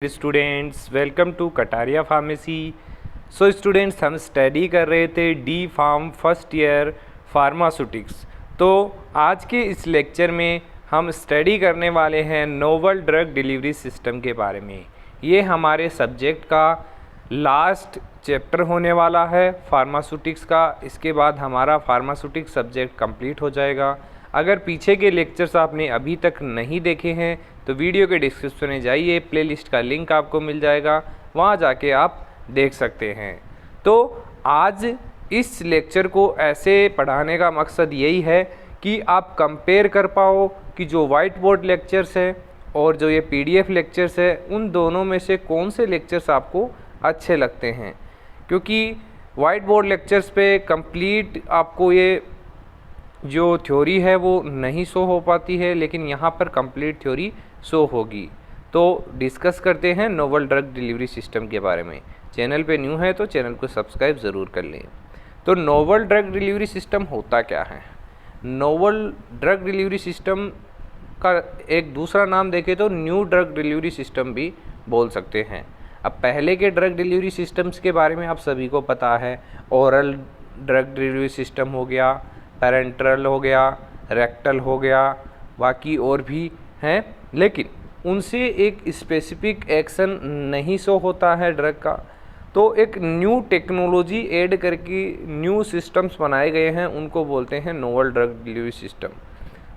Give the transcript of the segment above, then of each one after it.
Students, welcome to Kataria pharmacy. So students, हम study कर रहे थे D pharm first year pharmaceutics. तो आज के इस लेक्चर में हम स्टडी करने वाले हैं नोवल ड्रग डिलीवरी सिस्टम के बारे में। ये हमारे सब्जेक्ट का लास्ट चैप्टर होने वाला है फार्मास्यूटिक्स का। इसके बाद हमारा फार्मास्यूटिक्स सब्जेक्ट कंप्लीट हो जाएगा। अगर पीछे के लेक्चर्स आपने अभी तक नहीं देखे हैं तो वीडियो के डिस्क्रिप्शन में जाइए, प्लेलिस्ट का लिंक आपको मिल जाएगा, वहाँ जाके आप देख सकते हैं। तो आज इस लेक्चर को ऐसे पढ़ाने का मकसद यही है कि आप कंपेयर कर पाओ कि जो वाइट बोर्ड लेक्चर्स है और जो ये पीडीएफ लेक्चर्स है, उन दोनों में से कौन से लेक्चर्स आपको अच्छे लगते हैं। क्योंकि वाइट बोर्ड लेक्चर्स पे कंप्लीट आपको ये जो थ्योरी है वो नहीं शो हो पाती है, लेकिन यहाँ पर कंप्लीट थ्योरी शो होगी। तो डिस्कस करते हैं नोवल ड्रग डिलीवरी सिस्टम के बारे में। चैनल पे न्यू है तो चैनल को सब्सक्राइब ज़रूर कर लें। तो नोवल ड्रग डिलीवरी सिस्टम होता क्या है? नोवल ड्रग डिलीवरी सिस्टम का एक दूसरा नाम देखें तो न्यू ड्रग डिलीवरी सिस्टम भी बोल सकते हैं। अब पहले के ड्रग डिलीवरी सिस्टम्स के बारे में आप सभी को पता है। ओरल ड्रग डिलीवरी सिस्टम हो गया, पैरेंट्रल हो गया, रेक्टल हो गया, बाकी और भी हैं, लेकिन उनसे एक स्पेसिफिक एक्शन नहीं शो होता है ड्रग का। तो एक न्यू टेक्नोलॉजी ऐड करके न्यू सिस्टम्स बनाए गए हैं, उनको बोलते हैं नोवल ड्रग डिलीवरी सिस्टम।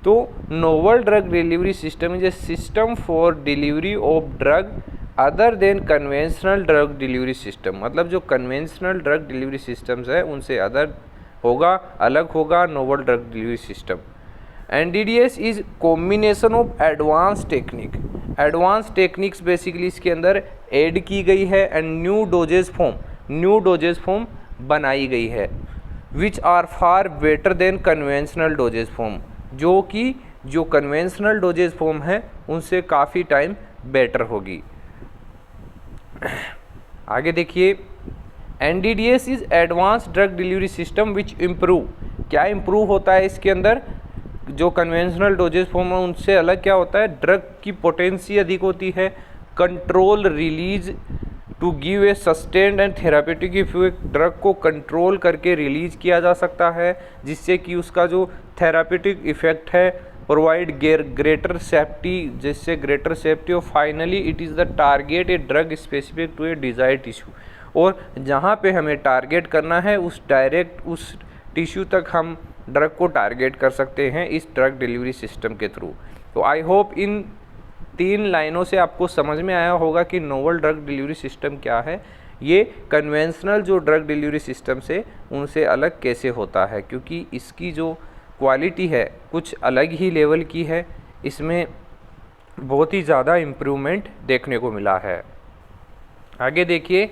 तो novel drug delivery system is a system for delivery of drug other than conventional drug delivery system. मतलब जो कन्वेंशनल ड्रग डिलीवरी सिस्टम्स है उनसे अलग होगा novel drug delivery system. NDDS is combination of advance technique. Advance techniques basically इसके अंदर add की गई है एंड न्यू डोजेज फॉर्म बनाई गई है which are far better than conventional dosages form, जो कि जो कन्वेंशनल डोजेज फॉर्म है उनसे काफ़ी टाइम बेटर होगी। आगे देखिए, NDDS is advance drug delivery system which improve. क्या इम्प्रूव होता है इसके अंदर? जो कन्वेंशनल डोजेज फॉर्म है उनसे अलग क्या होता है? ड्रग की पोटेंसी अधिक होती है, control release to give a sustained and therapeutic effect. Drug को कंट्रोल करके रिलीज किया जा सकता है जिससे कि उसका जो थेरापेटिक इफेक्ट है प्रोवाइड ग्रेटर सेफ्टी, जिससे ग्रेटर सेफ्टी और finally it is the target a drug specific to a desired tissue. और जहाँ पे हमें टारगेट करना है उस टिश्यू तक हम ड्रग को टारगेट कर सकते हैं इस ड्रग डिलीवरी सिस्टम के थ्रू। तो आई होप इन 3 लाइनों से आपको समझ में आया होगा कि नोवल ड्रग डिलीवरी सिस्टम क्या है। ये कन्वेंशनल जो ड्रग डिलीवरी सिस्टम से उनसे अलग कैसे होता है, क्योंकि इसकी जो क्वालिटी है कुछ अलग ही लेवल की है। इसमें बहुत ही ज़्यादा इम्प्रूवमेंट देखने को मिला है। आगे देखिए,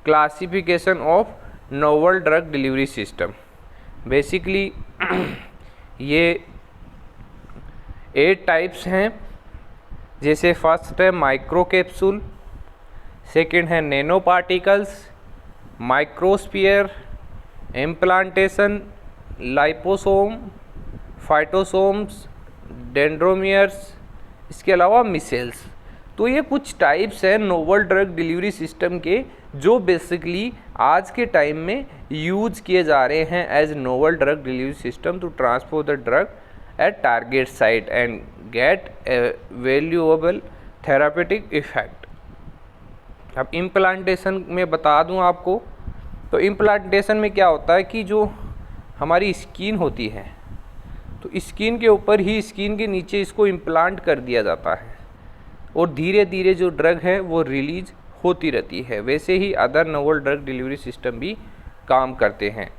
classification of novel drug delivery system. Basically ये 8 टाइप्स हैं। जैसे फर्स्ट है माइक्रो कैप्सूल, सेकेंड है nanoparticles, microsphere, implantation, liposome, phytosomes, dendrimers, इसके अलावा मिसेल्स। तो ये कुछ टाइप्स हैं नोवल ड्रग डिलीवरी सिस्टम के जो बेसिकली आज के टाइम में यूज किए जा रहे हैं as novel drug delivery system to transport the drug at target site and get a valuable therapeutic effect. अब इम्प्लांटेशन में बता दूं आपको, तो इम्प्लांटेशन में क्या होता है कि जो हमारी स्किन होती है तो स्किन के ऊपर ही, स्किन के नीचे इसको इम्प्लांट कर दिया जाता है और धीरे धीरे जो ड्रग है वो रिलीज होती रहती है। वैसे ही other novel drug delivery system भी काम करते हैं।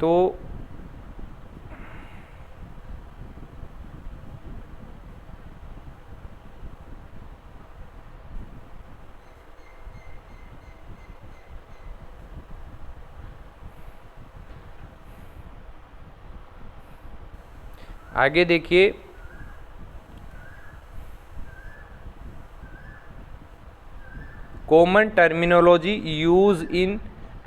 तो आगे देखिए, common terminology use in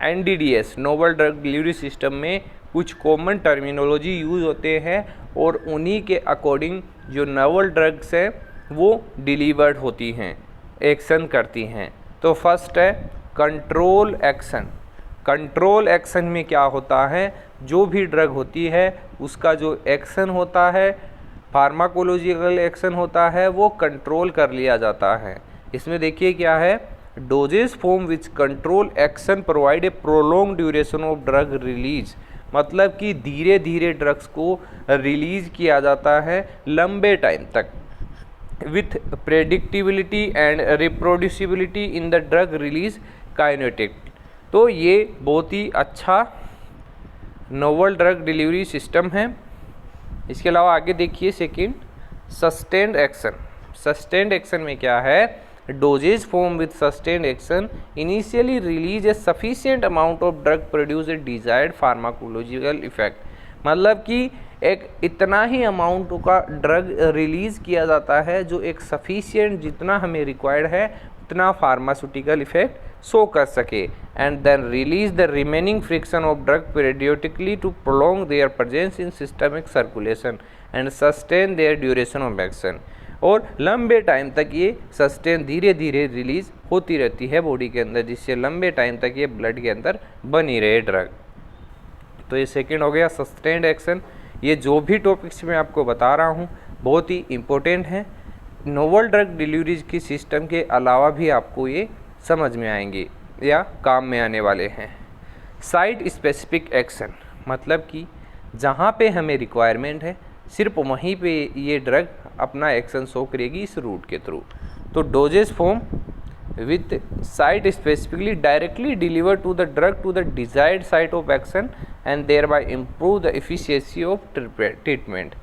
NDDS novel drug delivery system में कुछ कॉमन टर्मिनोलॉजी यूज होते हैं और उन्हीं के अकॉर्डिंग जो नोवल ड्रग्स हैं वो डिलीवर्ड होती हैं, एक्शन करती हैं। तो फर्स्ट है कंट्रोल एक्शन। कंट्रोल एक्शन में क्या होता है, जो भी ड्रग होती है उसका जो एक्शन होता है, फार्माकोलॉजिकल एक्शन होता है, वो कंट्रोल कर लिया जाता है। इसमें देखिए क्या है, doses form which control action provide a prolong duration of drug release. मतलब कि धीरे धीरे ड्रग्स को रिलीज किया जाता है लंबे टाइम तक, with predictability and reproducibility in the drug release kinetic. तो ये बहुत ही अच्छा नोवल ड्रग डिलीवरी सिस्टम है। इसके अलावा आगे देखिए second, sustained action. Sustained action में क्या है, doses form with sustained action initially release a sufficient amount of drug produce a desired pharmacological effect. मतलब कि एक इतना ही अमाउंट का ड्रग रिलीज किया जाता है जो एक सफिशिएंट, जितना हमें रिक्वायर्ड है उतना फार्मास्यूटिकल इफेक्ट शो कर सके, and then release the remaining fraction of drug periodically to prolong their presence in systemic circulation and sustain their duration of action. और लंबे टाइम तक ये सस्टेन धीरे धीरे रिलीज होती रहती है बॉडी के अंदर, जिससे लंबे टाइम तक ये ब्लड के अंदर बनी रहे ड्रग। तो ये सेकंड हो गया सस्टेन्ड एक्शन। ये जो भी टॉपिक्स मैं आपको बता रहा हूँ बहुत ही इम्पोर्टेंट हैं। नोवल ड्रग डिलीवरीज की सिस्टम के अलावा भी आपको ये समझ में आएंगे या काम में आने वाले हैं। साइट स्पेसिफिक एक्शन, मतलब कि जहाँ पे हमें रिक्वायरमेंट है सिर्फ वहीं पे ये ड्रग अपना एक्शन शो करेगी इस रूट के थ्रू। तो doses form with site specifically directly deliver to the drug to the desired site of action and thereby improve the efficiency of treatment।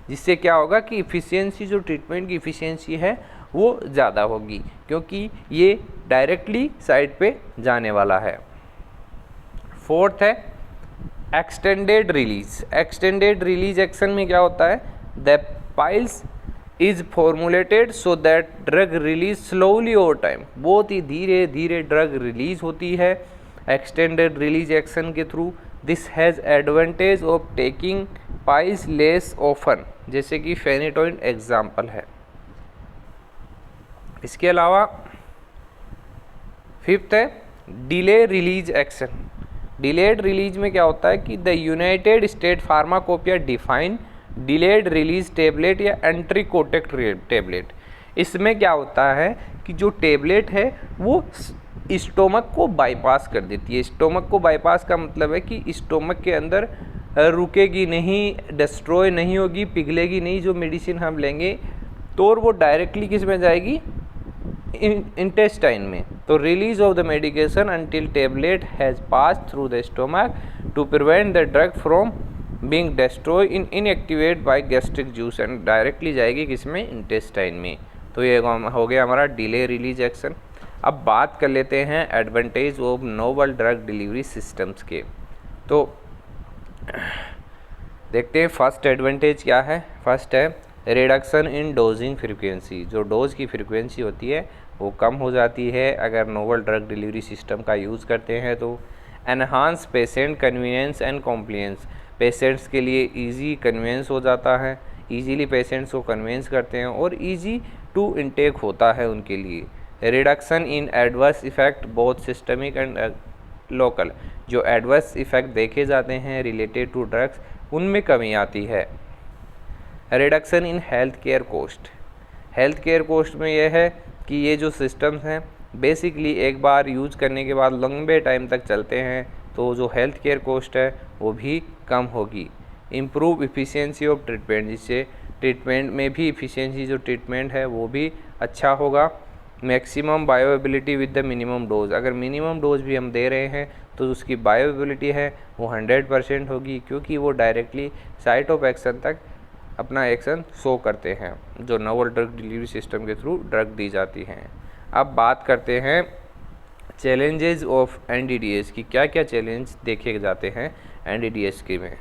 जिससे क्या होगा कि इफ़िशियंसी, जो ट्रीटमेंट की इफ़िशियंसी है वो ज़्यादा होगी, क्योंकि ये डायरेक्टली साइट पे जाने वाला है। फोर्थ है extended release. Extended release action में क्या होता है, the piles is formulated so that drug release slowly over time. बहुत ही धीरे धीरे ड्रग रिलीज होती है एक्सटेंडेड रिलीज एक्शन के through. This has advantage of taking piles less often, जैसे कि फेनिटोइन एग्जाम्पल है। इसके अलावा फिफ्थ है delay release action. Delayed release में क्या होता है कि the United state pharmacopoeia define delayed release tablet या एंट्रीकोटिक टेबलेट। इसमें क्या होता है कि जो टेबलेट है वो स्टोमक को बाईपास कर देती है। स्टोमक को बाईपास का मतलब है कि स्टोमक के अंदर रुकेगी नहीं, डिस्ट्रॉय नहीं होगी, पिघलेगी नहीं जो मेडिसिन हम लेंगे, तो और वो डायरेक्टली किस में जाएगी, इंटेस्टाइन में। तो release of the medication until tablet has pass through the stomach to prevent the drug from being destroy in inactivate by gastric juice and directly जाएगी किसमें, इंटेस्टाइन में। तो ये हो गया हमारा डिले रिलीज एक्शन। अब बात कर लेते हैं advantage of novel drug delivery systems के। तो देखते हैं फर्स्ट एडवांटेज क्या है। फर्स्ट है रिडक्शन इन डोजिंग फ्रीक्वेंसी। जो डोज की फ्रीक्वेंसी होती है वो कम हो जाती है अगर नोवल ड्रग डिलीवरी सिस्टम का यूज़ करते हैं। तो enhance patient convenience and compliance. Patients के लिए इजी कन्वीनियंस हो जाता है, इजीली पेशेंट्स को कन्विंस करते हैं और इजी टू इनटेक होता है उनके लिए। Reduction in adverse effect both systemic and local. जो एडवर्स इफ़ेक्ट देखे जाते हैं रिलेटेड टू ड्रग्स उनमें कमी आती है। Reduction in health care cost. Health care cost में यह है कि ये जो सिस्टम्स हैं बेसिकली एक बार यूज करने के बाद लंबे टाइम तक चलते हैं, तो जो हेल्थ केयर कॉस्ट है वो भी कम होगी। इम्प्रूव इफ़िशियंसी ऑफ ट्रीटमेंट, जिससे ट्रीटमेंट में भी इफ़िशियंसी जो ट्रीटमेंट है वो भी अच्छा होगा। Maximum bioavailability with the minimum dose. अगर मिनिमम डोज भी हम दे रहे हैं तो उसकी बायोएबिलिटी है वो 100% होगी, क्योंकि वो डायरेक्टली साइट ऑफ एक्शन तक अपना एक्शन शो करते हैं जो नोवल ड्रग डिलीवरी सिस्टम के थ्रू ड्रग दी जाती हैं। अब बात करते हैं चैलेंजेस ऑफ एनडीडीएस की। क्या क्या चैलेंज देखे जाते हैं एनडीडीएस के में।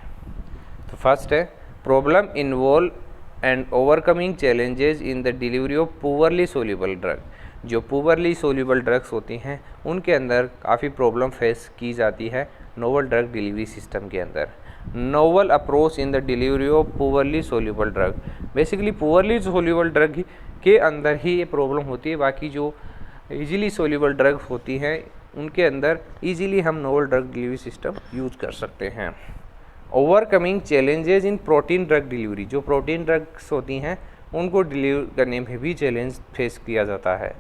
तो फर्स्ट है problem involve and overcoming challenges in the delivery of poorly soluble drug. जो पुअरली सोल्यूबल ड्रग्स होती हैं उनके अंदर काफ़ी प्रॉब्लम फेस की जाती है नोवल ड्रग डिलीवरी सिस्टम के अंदर। Novel approach in the delivery of poorly soluble drug. Basically poorly soluble drug के अंदर ही ये प्रॉब्लम होती है। बाकी जो इजीली सोल्यूबल ड्रग होती हैं उनके अंदर इजीली हम novel drug delivery system use कर सकते हैं। Overcoming challenges in protein drug delivery, जो प्रोटीन ड्रग्स होती हैं उनको डिलीवर करने में भी चैलेंज फेस किया जाता है।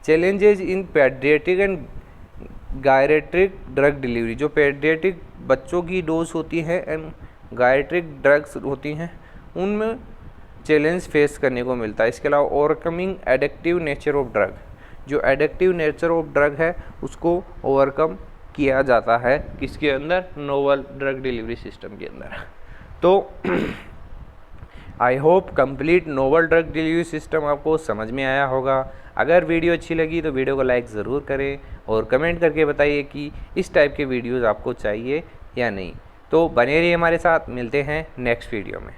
Challenges in paediatric and geriatric drug delivery, जो पेडियाट्रिक बच्चों की डोज होती है एंड गायरेट्रिक ड्रग्स होती हैं उनमें चैलेंज फेस करने को मिलता है। इसके अलावा overcoming addictive nature of drug, जो एडिक्टिव नेचर ऑफ ड्रग है उसको ओवरकम किया जाता है किसके अंदर, नोवल ड्रग डिलीवरी सिस्टम के अंदर। तो I hope complete novel drug delivery system आपको समझ में आया होगा। अगर वीडियो अच्छी लगी तो वीडियो को लाइक ज़रूर करें और कमेंट करके बताइए कि इस टाइप के वीडियोज़ आपको चाहिए या नहीं। तो बने रहिए हमारे साथ, मिलते हैं नेक्स्ट वीडियो में।